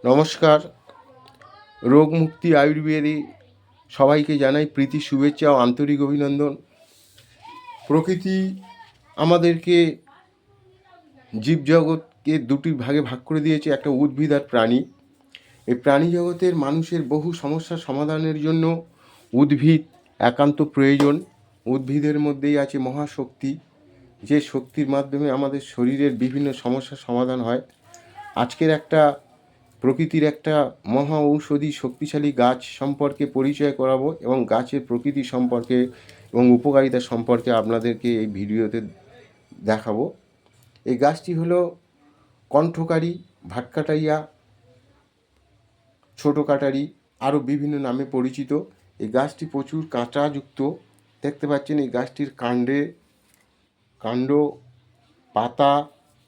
নমস্কার। রোগমুক্তি আয়ুর্বেদে সবাইকে জানাই প্রীতি, শুভেচ্ছা ও আন্তরিক অভিনন্দন। প্রকৃতি আমাদেরকে জীবজগৎকে দুটি ভাগে ভাগ করে দিয়েছে, একটা উদ্ভিদ আর প্রাণী। এই প্রাণী জগতের মানুষের বহু সমস্যার সমাধানের জন্য উদ্ভিদ একান্ত প্রয়োজন। উদ্ভিদের মধ্যেই আছে মহাশক্তি, যে শক্তির মাধ্যমে আমাদের শরীরের বিভিন্ন সমস্যার সমাধান হয়। আজকের প্রকৃতির একটা মহা ঔষধি শক্তিশালী গাছ সম্পর্কে পরিচয় করাবো এবং গাছের প্রকৃতি সম্পর্কে এবং উপকারিতা সম্পর্কে আপনাদেরকে এই ভিডিওতে দেখাবো। এই গাছটি হলো কণ্ঠকারী, ভাটকাটাইয়া, ছোটো কাটারি, আরও বিভিন্ন নামে পরিচিত। এই গাছটি প্রচুর কাঁটাযুক্ত। দেখতে পাচ্ছেন এই গাছটির কাণ্ড, পাতা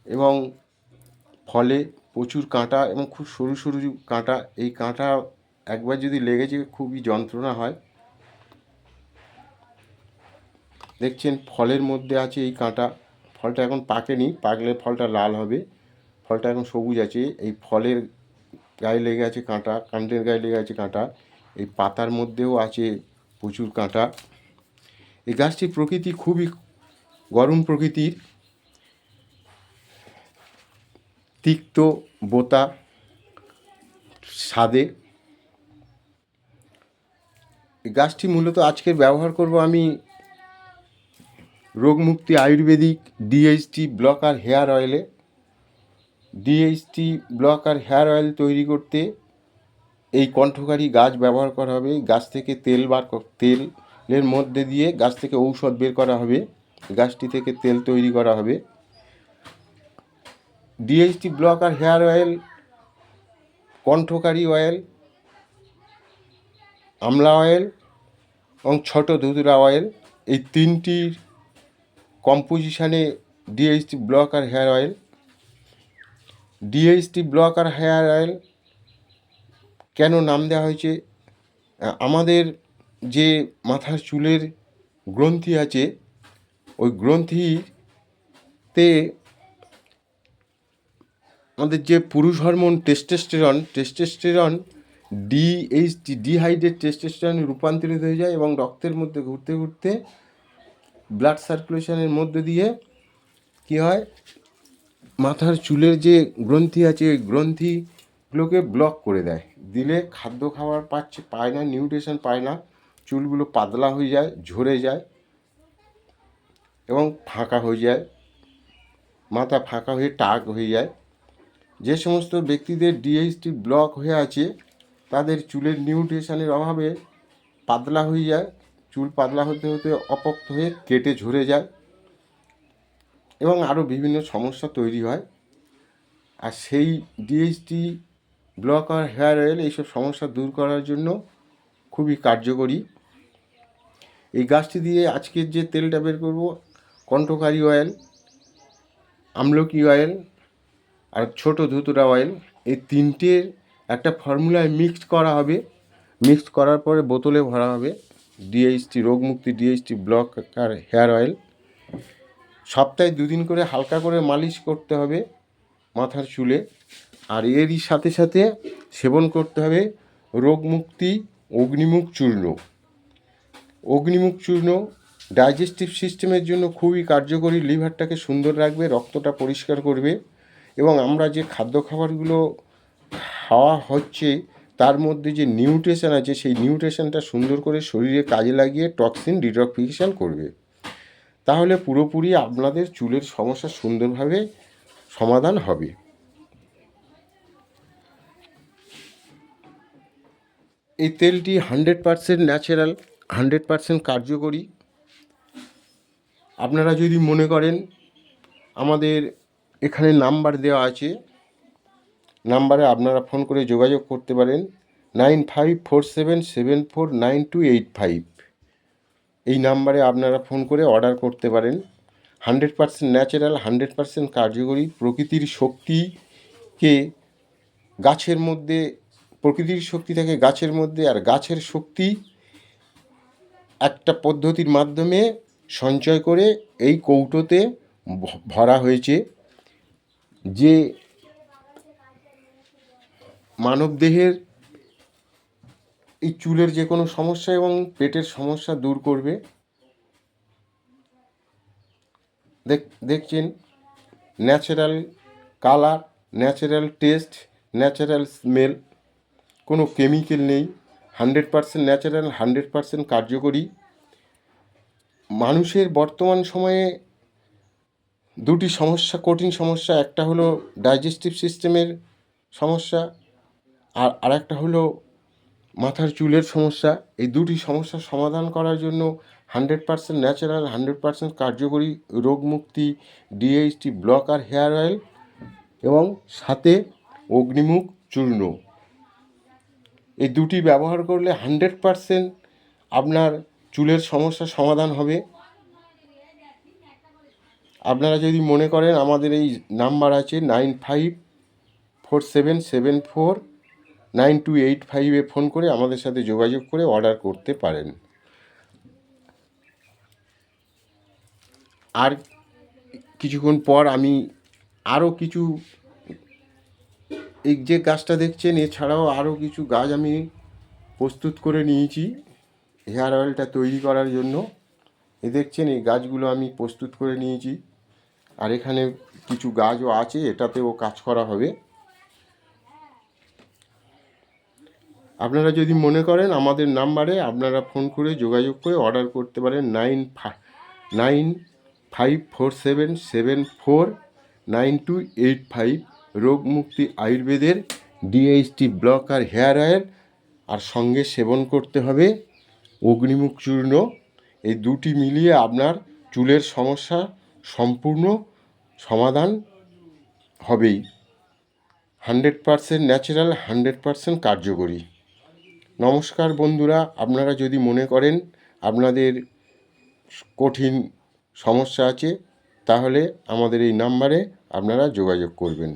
এবং ফলে প্রচুর কাঁটা এবং খুব সরু সরু কাঁটা। এই কাঁটা একবার যদি লেগে যায় খুবই যন্ত্রণা হয়। দেখছেন ফলের মধ্যে আছে এই কাঁটা। ফলটা এখন পাকেনি, পাকলে ফলটা লাল হবে। ফলটা এখন সবুজ আছে। এই ফলের গায়ে লেগে আছে কাঁটা, কাণ্ডের গায়ে লেগে আছে কাঁটা। এই পাতার মধ্যেও আছে প্রচুর কাঁটা। এই গাছটির প্রকৃতি খুবই গরম প্রকৃতির, তিক্ত বোতা স্বাদে। এই গাছটি মূলত আজকের ব্যবহার করব আমি Rogmukti Ayurvedic DHT blocker hair অয়েলে। ডিএইচটি ব্লকার হেয়ার অয়েল তৈরি করতে এই কণ্ঠকারী গাছ ব্যবহার করা হবে। গাছ থেকে তেলের মধ্যে দিয়ে গাছ থেকে ঔষধ বের করা হবে। গাছটি থেকে তেল তৈরি করা হবে। DHT blocker hair oil, Kantakari oil, amla oil এবং ছোট ধুতুরা অয়েল, এই তিনটির কম্পোজিশানে DHT blocker hair oil. DHT blocker hair oil কেন নাম দেওয়া হয়েছে? আমাদের যে মাথার চুলের গ্রন্থি আছে, ওই গ্রন্থিতে আমাদের যে পুরুষ হরমোন টেস্টোস্টেরন ডিহাইড্রেট টেস্টোস্টেরনে রূপান্তরিত হয়ে যায় এবং রক্তের মধ্যে ঘুরতে ঘুরতে ব্লাড সার্কুলেশনের মধ্যে দিয়ে কী হয়, মাথার চুলের যে গ্রন্থি আছে ওই গ্রন্থিগুলোকে ব্লক করে দেয়। দিলে খাদ্য খাবার পায় না, নিউট্রিশন পায় না, চুলগুলো পাতলা হয়ে যায়, ঝরে যায় এবং ফাঁকা হয়ে যায়, মাথা ফাঁকা হয়ে টাক হয়ে যায়। যে সমস্ত ব্যক্তিদের ডিএইচটি ব্লক হয়ে আছে তাদের চুলের নিউট্রিশনের অভাবে পাতলা হয়ে যায়, চুল পাতলা হতে হতে অপোক্ত হয়ে কেটে ঝরে যায় এবং আরও বিভিন্ন সমস্যা তৈরি হয়। আর সেই ডিএইচটি ব্লকার হেয়ার অয়েল এইসব সমস্যা দূর করার জন্য খুবই কার্যকরী। এই গাছটি দিয়ে আজকের যে তেলটা বের করব, কণ্ঠকারী অয়েল, আমলকি অয়েল আর ছোট ধুতুরা অয়েল, এই তিনটের একটা ফর্মুলায় মিক্সড করা হবে। মিক্সড করার পরে বোতলে ভরা হবে DHT Rogmukti DHT blocker hair oil. সপ্তাহে 2 দিন করে হালকা করে মালিশ করতে হবে মাথার চুলে। আর এরই সাথে সাথে সেবন করতে হবে রোগমুক্তি অগ্নিমুখ চূর্ণ। অগ্নিমুখ চূর্ণ ডাইজেস্টিভ সিস্টেমের জন্য খুবই কার্যকরী। লিভারটাকে সুন্দর রাখবে, রক্তটা পরিষ্কার করবে এবং আমরা যে খাদ্য খাবারগুলো খাওয়া হচ্ছে তার মধ্যে যে নিউট্রিশন আছে সেই নিউট্রিশনটা সুন্দর করে শরীরে কাজে লাগিয়ে টক্সিন ডিটক্সিফিকেশন করবে। তাহলে পুরোপুরি আপনাদের চুলের সমস্যা সুন্দরভাবে সমাধান হবে। এই তেলটি 100% ন্যাচারাল, 100% কার্যকরী। আপনারা যদি মনে করেন, আমাদের এখানে নাম্বার দেওয়া আছে, নাম্বারে আপনারা ফোন করে যোগাযোগ করতে পারেন 9547749285। এই নাম্বারে আপনারা ফোন করে অর্ডার করতে পারেন। 100% ন্যাচারাল, 100% কার্যকরী। প্রকৃতির শক্তিকে গাছের মধ্যে, প্রকৃতির শক্তি থাকে গাছের মধ্যে, আর গাছের শক্তি একটা পদ্ধতির মাধ্যমে সঞ্চয় করে এই কৌটোতে ভরা হয়েছে। যে মানবদেহের এই চুলের যে কোনো সমস্যা এবং পেটের সমস্যা দূর করবে। দেখছেন natural colour, natural test, natural smell, কোনো কেমিক্যাল নেই, 100% ন্যাচারাল, 100% কার্যকরী। মানুষের বর্তমান সময়ে দুটি সমস্যা, কঠিন সমস্যা, একটা হলো ডাইজেস্টিভ সিস্টেমের সমস্যা আর আরেকটা হলো মাথার চুলের সমস্যা। এই দুটি সমস্যার সমাধান করার জন্য 100% ন্যাচারাল, 100% কার্যকরী রোগমুক্তি ডিএইচটি ব্লকার হেয়ার অয়েল এবং সাথে অগ্নিমুখ চূর্ণ, এই দুটি ব্যবহার করলে 100% আপনার চুলের সমস্যার সমাধান হবে। আপনারা যদি মনে করেন, আমাদের এই নাম্বার আছে 9547749285 ফোন করে আমাদের সাথে যোগাযোগ করে অর্ডার করতে পারেন। আর কিছুক্ষণ পর আমি আরও কিছু, এই যে গাছটা দেখছেন এছাড়াও আরও কিছু গাছ আমি প্রস্তুত করে নিয়েছি হেয়ার অয়েলটা তৈরি করার জন্য। দেখছেন এই গাছগুলো আমি প্রস্তুত করে নিয়েছি, আর এখানে কিছু গাছও আছে, এটাতেও কাজ করা হবে। আপনারা যদি মনে করেন, আমাদের নাম্বারে আপনারা ফোন করে যোগাযোগ করে অর্ডার করতে পারেন 9547749285 রোগমুক্তি আয়ুর্বেদের ডিএইচটি ব্লকার হেয়ার অয়েল, আর সঙ্গে সেবন করতে হবে অগ্নিমুখ চূর্ণ। এই দুটি মিলিয়ে আপনার চুলের সমস্যা সম্পূর্ণ সমাধান হবেই। 100% ন্যাচারাল, 100% কার্যকরী। নমস্কার বন্ধুরা, আপনারা যদি মনে করেন আপনাদের কঠিন সমস্যা আছে, তাহলে আমাদের এই নাম্বারে আপনারা যোগাযোগ করবেন।